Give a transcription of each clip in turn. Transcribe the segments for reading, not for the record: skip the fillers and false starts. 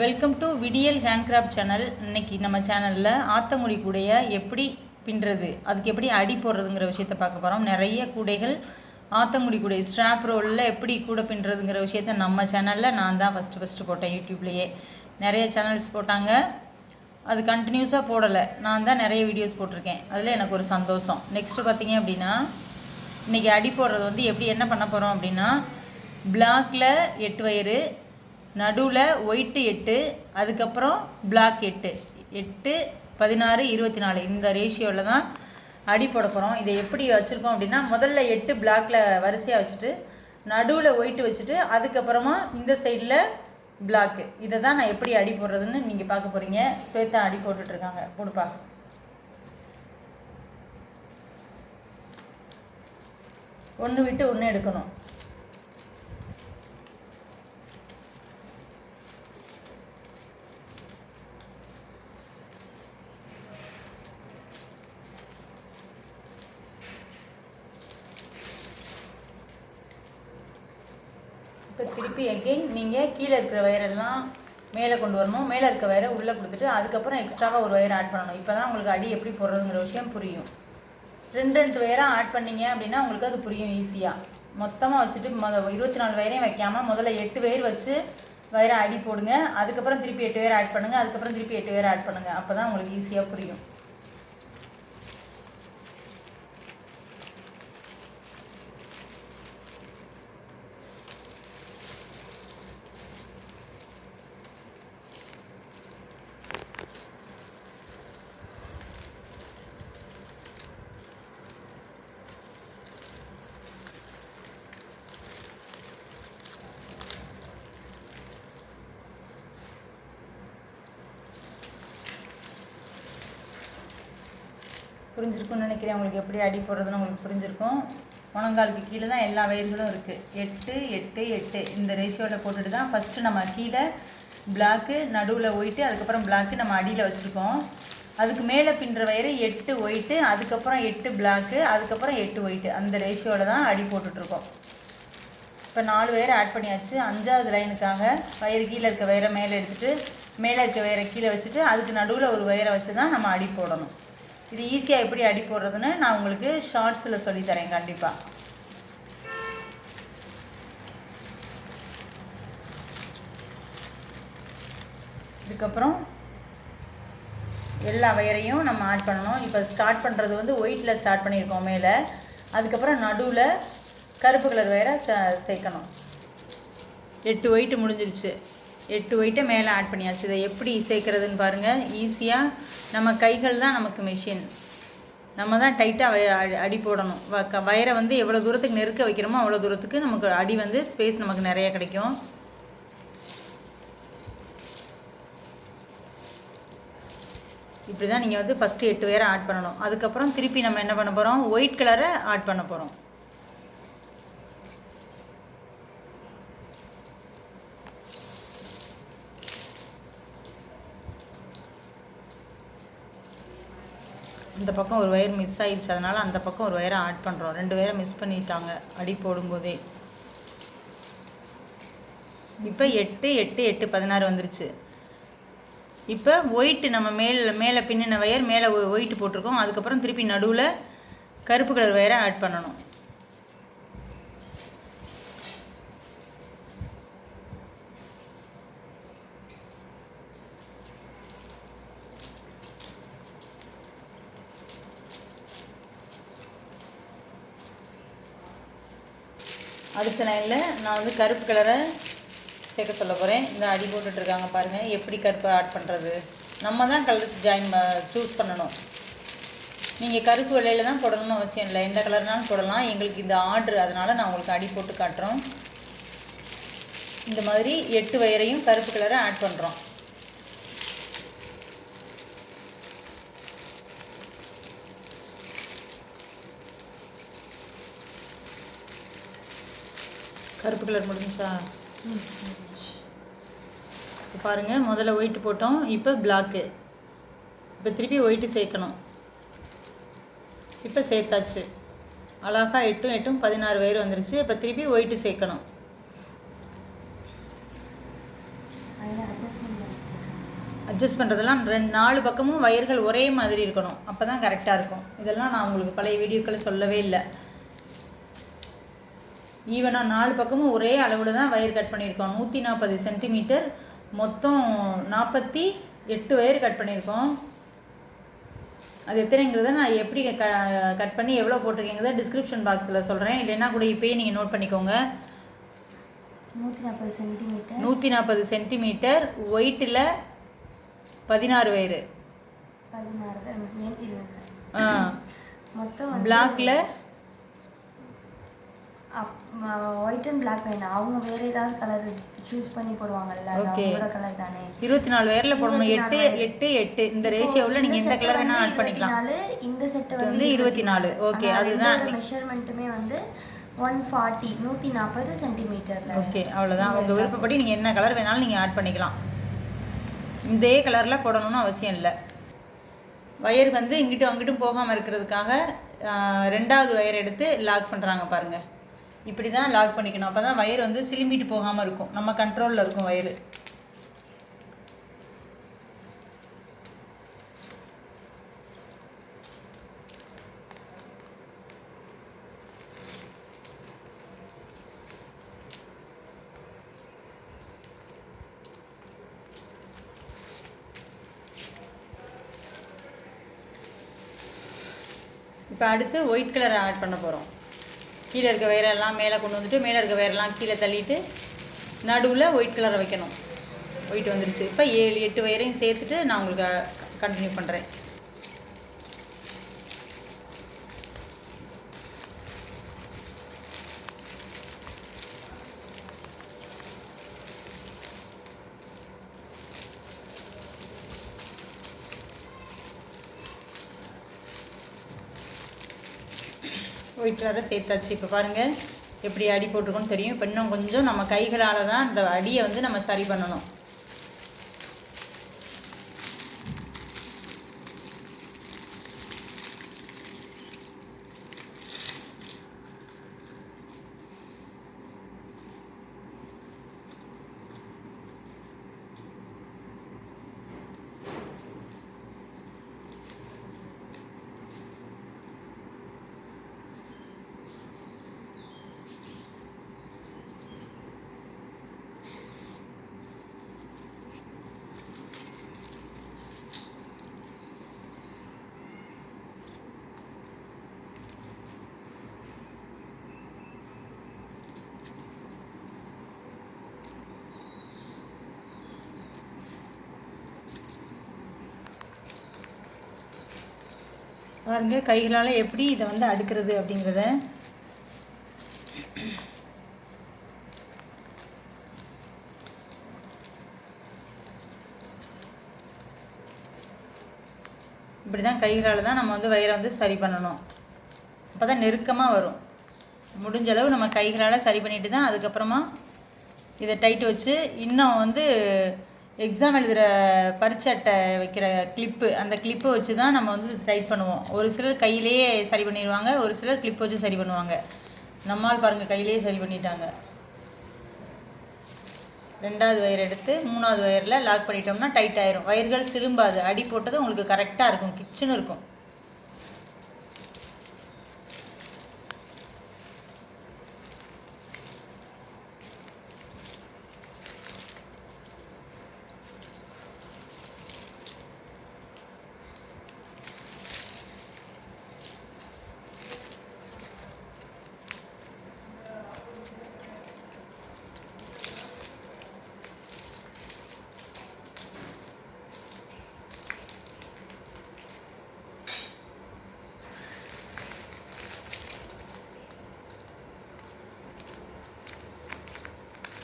Welcome to விடியல் handcraft channel. இன்றைக்கி நம்ம சேனலில் ஆத்தங்குடி கூடையை எப்படி பின்னுறது, அதுக்கு எப்படி அடி போடுறதுங்கிற விஷயத்தை பார்க்க போகிறோம். நிறைய கூடைகள் ஆத்தங்குடி கூடை ஸ்ட்ராப் ரோலில் எப்படி கூடை பின்னுறதுங்கிற விஷயத்த நம்ம சேனலில் நான் தான் ஃபஸ்ட்டு போட்டேன். யூடியூப்லேயே நிறைய சேனல்ஸ் போட்டாங்க, அது கண்டினியூஸாக போடலை. நான் தான் நிறைய வீடியோஸ் போட்டிருக்கேன், அதில் எனக்கு ஒரு சந்தோஷம். நெக்ஸ்ட்டு பார்த்திங்க அப்படின்னா, இன்றைக்கி அடி போடுறது வந்து எப்படி என்ன பண்ண போகிறோம் அப்படின்னா, பிளாக்கில் 8 வயரு, நடுவில் ஒயிட்டு 8, அதுக்கப்புறம் பிளாக் 8, 8, 16, 24 இந்த ரேஷியோவில் தான் அடி போட போகிறோம். இதை எப்படி வச்சுருக்கோம் அப்படின்னா, முதல்ல 8 பிளாக்கில் வரிசையாக வச்சுட்டு, நடுவில் ஒயிட்டு வச்சுட்டு, அதுக்கப்புறமா இந்த சைடில் பிளாக்கு. இதை தான் நான் எப்படி அடி போடுறதுன்னு நீங்கள் பார்க்க போகிறீங்க. ஸ்வேதா அடி போட்டுட்ருக்காங்க, கொடுப்பா. ஒன்று விட்டு ஒன்று எடுக்கணும். இப்போ திருப்பி எகெயின் நீங்கள் கீழே இருக்கிற வயரெல்லாம் மேலே கொண்டு வரணும். மேலே இருக்க வயரை உள்ளே கொடுத்துட்டு அதுக்கப்புறம் எக்ஸ்ட்ராவாக ஒரு வயரை ஆட் பண்ணணும். இப்போ தான் உங்களுக்கு அடி எப்படி போடுறதுங்கிற விஷயம் புரியும். 2 வயராக ஆட் பண்ணிங்க அப்படின்னா உங்களுக்கு அது புரியும் ஈஸியாக. மொத்தமாக வச்சுட்டு 24 வயரையும் வைக்காமல் முதல்ல 8 வயர் வச்சு வயரை அடி போடுங்க. அதுக்கப்புறம் திருப்பி 8 வயரை ஆட் பண்ணுங்கள். அதுக்கப்புறம் திருப்பி 8 வயரை ஆட் பண்ணுங்கள். அப்போ தான் உங்களுக்கு ஈஸியாக புரியும். புரிஞ்சிருக்கும்னு நினைக்கிறேன். உங்களுக்கு எப்படி அடி போடுறதுன்னு உங்களுக்கு புரிஞ்சிருக்கும். முழங்காலுக்கு கீழே தான் எல்லா வயர்களும் இருக்குது. 8, 8, 8 இந்த ரேஷியோவில் போட்டுட்டு தான் ஃபஸ்ட்டு நம்ம கீழே பிளாக்கு, நடுவில் ஒயிட்டு, அதுக்கப்புறம் பிளாக்கு நம்ம அடியில் வச்சுருக்கோம். அதுக்கு மேலே பின்னுற வயரு 8 ஒயிட்டு, அதுக்கப்புறம் 8 பிளாக்கு, அதுக்கப்புறம் 8 ஒயிட்டு. அந்த ரேஷியோவில் தான் அடி போட்டுட்ருக்கோம். இப்போ 4 வயரை ஆட் பண்ணியாச்சு. 5வது லைனுக்காக வயரு கீழே இருக்க வயரை மேலே எடுத்துகிட்டு, மேலே இருக்க வயரை கீழே வச்சுட்டு, அதுக்கு நடுவில் ஒரு வயரை வச்சு தான் நம்ம அடி போடணும். இது ஈஸியாக எப்படி அடி போடுறதுன்னு நான் உங்களுக்கு ஷார்ட்ஸில் சொல்லித்தரேன் கண்டிப்பாக. இதுக்கப்புறம் எல்லா வயரையும் நம்ம ஆட் பண்ணணும். இப்போ ஸ்டார்ட் பண்ணுறது வந்து ஒயிட்டில் ஸ்டார்ட் பண்ணியிருக்கோம் மேலே. அதுக்கப்புறம் நடுவில் கருப்பு கலர் வயரை சேர்க்கணும். 8 ஒயிட்டு முடிஞ்சிருச்சு. 8 ஒயிட்டை மேலே ஆட் பண்ணியாச்சு. இதை எப்படி சேர்க்குறதுன்னு பாருங்கள். ஈஸியாக நம்ம கைகள் தான் நமக்கு மெஷின். நம்ம தான் டைட்டாக அடி போடணும். வயரை வந்து எவ்வளோ தூரத்துக்கு நெருக்க வைக்கிறோமோ அவ்வளோ தூரத்துக்கு நமக்கு அடி வந்து ஸ்பேஸ் நமக்கு நிறைய கிடைக்கும். இப்படி தான் நீங்கள் வந்து ஃபஸ்ட்டு 8 வயரை ஆட் பண்ணணும். அதுக்கப்புறம் திருப்பி நம்ம என்ன பண்ண போகிறோம், ஒயிட் கலரை ஆட் பண்ண போகிறோம். இந்த பக்கம் ஒரு வயர் மிஸ் ஆகிடுச்சு, அதனால் அந்த பக்கம் ஒரு வயரை ஆட் பண்ணுறோம். 2 வயரை மிஸ் பண்ணிட்டாங்க அடி போடும்போதே. இப்போ 8, 8, 8, 16 வந்துருச்சு. இப்போ ஒயிட்டு நம்ம மேலே பின்னின வயர் மேலே ஒயிட்டு போட்டிருக்கோம். அதுக்கப்புறம் திருப்பி நடுவில் கருப்பு கலர் வயரை ஆட் பண்ணணும். அடுத்த லைனில் நான் வந்து கருப்பு கலரை சேர்க்க சொல்ல போகிறேன். இந்த அடி போட்டுட்ருக்காங்க பாருங்கள், எப்படி கருப்பை ஆட் பண்ணுறது. நம்ம தான் கலர்ஸ் சூஸ் பண்ணணும். நீங்கள் கருப்பு வெள்ளையில் தான் போடணும்னு அவசியம் இல்லை, எந்த கலர்னாலும் போடலாம். எங்களுக்கு இந்த ஆர்டர், அதனால் நான் உங்களுக்கு அடி போட்டு காட்டுறோம். இந்த மாதிரி 8 வயரையும் கருப்பு கலரை ஆட் பண்ணுறோம். கருப்பு கலர் முடிஞ்சா இப்போ பாருங்கள், முதல்ல ஒயிட்டு போட்டோம், இப்போ பிளாக்கு. இப்போ திருப்பி ஒயிட்டு சேர்க்கணும். இப்போ சேர்த்தாச்சு. அழகாக 8 8 16 வயர் வந்துருச்சு. இப்போ திருப்பி ஒயிட்டு சேர்க்கணும். அட்ஜஸ்ட் பண்ணுறதெல்லாம் 4 பக்கமும் வயர்கள் ஒரே மாதிரி இருக்கணும், அப்போ தான் கரெக்டாக இருக்கும். இதெல்லாம் நான் உங்களுக்கு பழைய வீடியோக்களை சொல்லவே இல்லை. ஈவனாக 4 பக்கமும் ஒரே அளவில் தான் வயர் கட் பண்ணியிருக்கோம். 140 சென்டிமீட்டர், மொத்தம் 48 வயர் கட் பண்ணியிருக்கோம். அது எத்தனைங்கிறத நான் எப்படி கட் பண்ணி எவ்வளோ போட்டிருக்கீங்கிறத டிஸ்கிரிப்ஷன் பாக்ஸில் சொல்கிறேன். இல்லைன்னா கூட இப்போயே நீங்கள் நோட் பண்ணிக்கோங்க. 140 சென்டிமீட்டர் ஒயிட்டில் 16 வயரு, பிளாக்ல ஒயிட் அண்ட் பிளாக் வேணும். அவங்க வேறு ஏதாவது கலர் சூஸ் பண்ணி போடுவாங்கல்ல, அவங்களோட கலர் தானே. 24 வயரில் போடணும். 8 8 8 இந்த ரேஷியோவில் நீங்கள் எந்த கலர் வேணால் ஆட் பண்ணிக்கலாம். இந்த செட்டை வந்து 24. ஓகே, அதுதான் மெஷர்மெண்ட்டுமே வந்து 140 சென்டிமீட்டர். ஓகே, அவ்வளோதான். உங்கள் விருப்பப்படி நீங்கள் என்ன கலர் வேணாலும் நீங்கள் ஆட் பண்ணிக்கலாம். இதே கலரில் போடணும்னு அவசியம் இல்லை. வயர் வந்து இங்கிட்டும் அங்கிட்டும் போகாமல் இருக்கிறதுக்காக 2வது வயர் எடுத்து லாக் பண்ணுறாங்க பாருங்கள். இப்படி தான் லாக் பண்ணிக்கணும். அப்போ தான் வயர் வந்து சிலும்பிட்டு போகாமல் இருக்கும், நம்ம கண்ட்ரோலில் இருக்கும் வயரு. இப்போ அடுத்து ஒயிட் கலரை ஆட் பண்ண போகிறோம். கீழே இருக்க வயரெல்லாம் மேலே கொண்டு வந்துட்டு மேலே இருக்க வயரெல்லாம் கீழே தள்ளிட்டு நடுவில் ஒயிட் கலரை வைக்கணும். ஒயிட் வந்துருச்சு. இப்போ 7 8 வயரையும் சேர்த்துட்டு நான் உங்களுக்கு கண்டினியூ பண்ணுறேன். ஒயிட் கலரை சேர்த்தாச்சு. இப்போ பாருங்கள் எப்படி அடி போட்டிருக்கோன்னு தெரியும். இப்போ இன்னும் கொஞ்சம் நம்ம கைகளால் தான் இந்த அடியை வந்து நம்ம சரி பண்ணணும். பாருங்கள் கைகளால் எப்படி இதை வந்து அடுக்கிறது அப்படிங்கிறத. இப்படி தான் கைகளால் தான் நம்ம வந்து வயிறை வந்து சரி பண்ணணும். அப்போ தான் நெருக்கமாக வரும். முடிஞ்ச அளவு நம்ம கைகளால் சரி பண்ணிட்டு தான் அதுக்கப்புறமா இதை டைட் வச்சு, இன்னும் வந்து எக்ஸாம் எழுதுகிற பரீட்சை அட்டை வைக்கிற கிளிப்பு, அந்த கிளிப்பை வச்சு தான் நம்ம வந்து டைட் பண்ணுவோம். ஒரு சிலர் கையிலேயே சரி பண்ணிடுவாங்க, ஒரு சிலர் கிளிப் வச்சு சரி பண்ணுவாங்க. நம்மால் பாருங்கள் கையிலேயே சரி பண்ணிட்டாங்க. 2வது வயர் எடுத்து 3வது வயரில் லாக் பண்ணிட்டோம்னா டைட் ஆயிரும். வயர்கள் சிலும்பாது. அடி போட்டது உங்களுக்கு கரெக்டாக இருக்கும், கிச்சனும் இருக்கும்.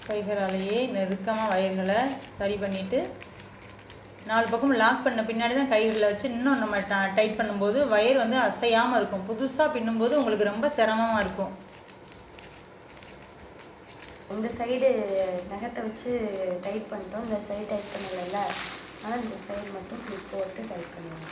கைகளாலேயே நெருக்கமாக வயர்களை சரி பண்ணிவிட்டு 4 பக்கம் லாக் பண்ண பின்னாடி தான் கைகளில் வச்சு இன்னும் நம்ம டைட் பண்ணும்போது வயர் வந்து அசையாமல் இருக்கும். புதுசாக பின்னும்போது உங்களுக்கு ரொம்ப சிரமமாக இருக்கும். இந்த சைடு நகத்தை வச்சு டைட் பண்ணிட்டோம், இந்த சைடு டைட் பண்ணல, ஆனால் இந்த சைடு மட்டும் கிளிப் போட்டு டைட் பண்ணுவோம்.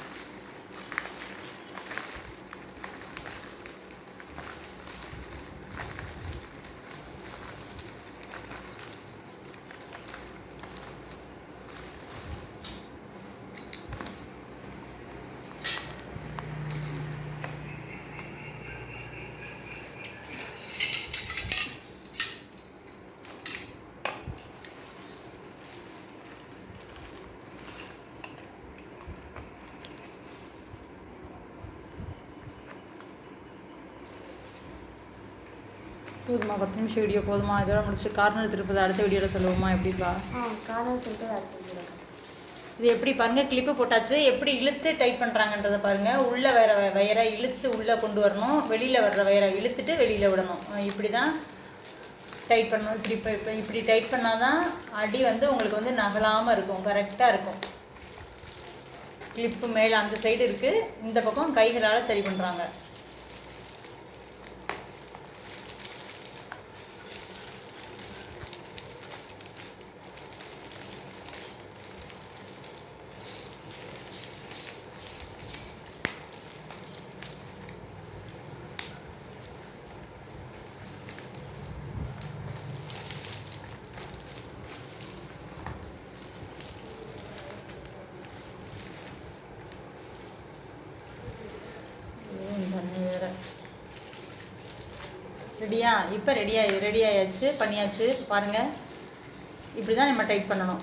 போதுமா 10 நிமிஷம் வீடியோ போதுமா? இதோட முடிச்சு கார்னர் திருப்பது அடுத்த வீடியோவில் சொல்லுவோமா எப்படிப்பா? கார்னர் திருப்பி அடுத்த வீடியோவில். இது எப்படி பாருங்கள், கிளிப்பு போட்டாச்சு. எப்படி இழுத்து டைட் பண்ணுறாங்கன்றதை பாருங்கள். உள்ளே வேற வயரை இழுத்து உள்ளே கொண்டு வரணும், வெளியில் வர்ற வயரை இழுத்துட்டு வெளியில் விடணும். இப்படி தான் டைட் பண்ணணும். இப்போ இப்படி டைட் பண்ணால் தான் அடி வந்து உங்களுக்கு வந்து நகலாமல் இருக்கும், கரெக்டாக இருக்கும். கிளிப்பு மேலே அந்த சைடு இருக்குது, இந்த பக்கம் கைகளால் சரி பண்ணுறாங்க. ரெடியா? இப்போ ரெடி ஆயாச்சு, பண்ணியாச்சு. பாருங்கள், இப்படி தான் நம்ம டைட் பண்ணணும்.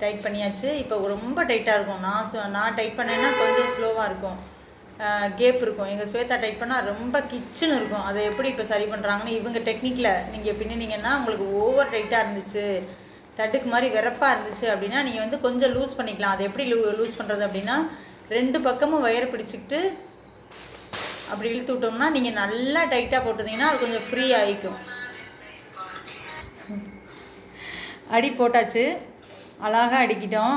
டைட் பண்ணியாச்சு. இப்போ ரொம்ப டைட்டாக இருக்கும். நான் டைட் பண்ணேன்னா கொஞ்சம் ஸ்லோவாக இருக்கும், கேப் இருக்கும். எங்கள் ஸ்வேதா டைட் பண்ணால் ரொம்ப கிச்சுன்னு இருக்கும். அதை எப்படி இப்போ சரி பண்ணுறாங்கன்னு இவங்க டெக்னிக்கில் நீங்கள் பின்னினீங்கன்னா உங்களுக்கு ஓவர் டைட்டாக இருந்துச்சு, தட்டுக்கு மாதிரி வெறப்பாக இருந்துச்சு அப்படின்னா நீங்கள் வந்து கொஞ்சம் லூஸ் பண்ணிக்கலாம். அதை எப்படி லூஸ் பண்ணுறது அப்படின்னா, 2 பக்கமும் வயரை பிடிச்சிக்கிட்டு அப்படி இழுத்து விட்டோம்னா நீங்கள் நல்லா டைட்டாக போட்டுருந்தீங்கன்னா அது கொஞ்சம் ஃப்ரீ ஆகிக்கும். அடி போட்டாச்சு, அழகாக அடிக்கிட்டோம்.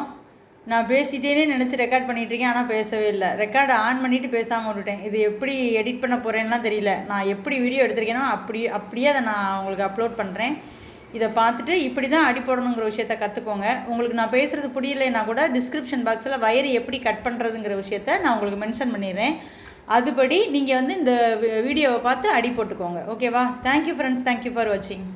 நான் பேசிட்டேனே நினச்சி ரெக்கார்ட் பண்ணிகிட்ருக்கேன், ஆனால் பேசவே இல்லை. ரெக்கார்டை ஆன் பண்ணிவிட்டு பேசாமல் விட்டுட்டேன். இது எப்படி எடிட் பண்ண போகிறேன்லாம் தெரியல. நான் எப்படி வீடியோ எடுத்திருக்கேனோ அப்படியே அதை நான் உங்களுக்கு அப்லோட் பண்ணுறேன். இதை பார்த்துட்டு இப்படி தான் அடி போடணுங்கிற விஷயத்த கற்றுக்கோங்க. உங்களுக்கு நான் பேசுகிறது புரியலைன்னா கூட டிஸ்கிரிப்ஷன் பாக்ஸில் வயர் எப்படி கட் பண்ணுறதுங்கிற விஷயத்த நான் உங்களுக்கு மென்ஷன் பண்ணிடுறேன். அதுபடி நீங்கள் வந்து இந்த வீடியோவை பார்த்து அடி போட்டுக்கோங்க. ஓகேவா? தேங்க்யூ ஃப்ரெண்ட்ஸ், தேங்க்யூ ஃபார் வாட்சிங்.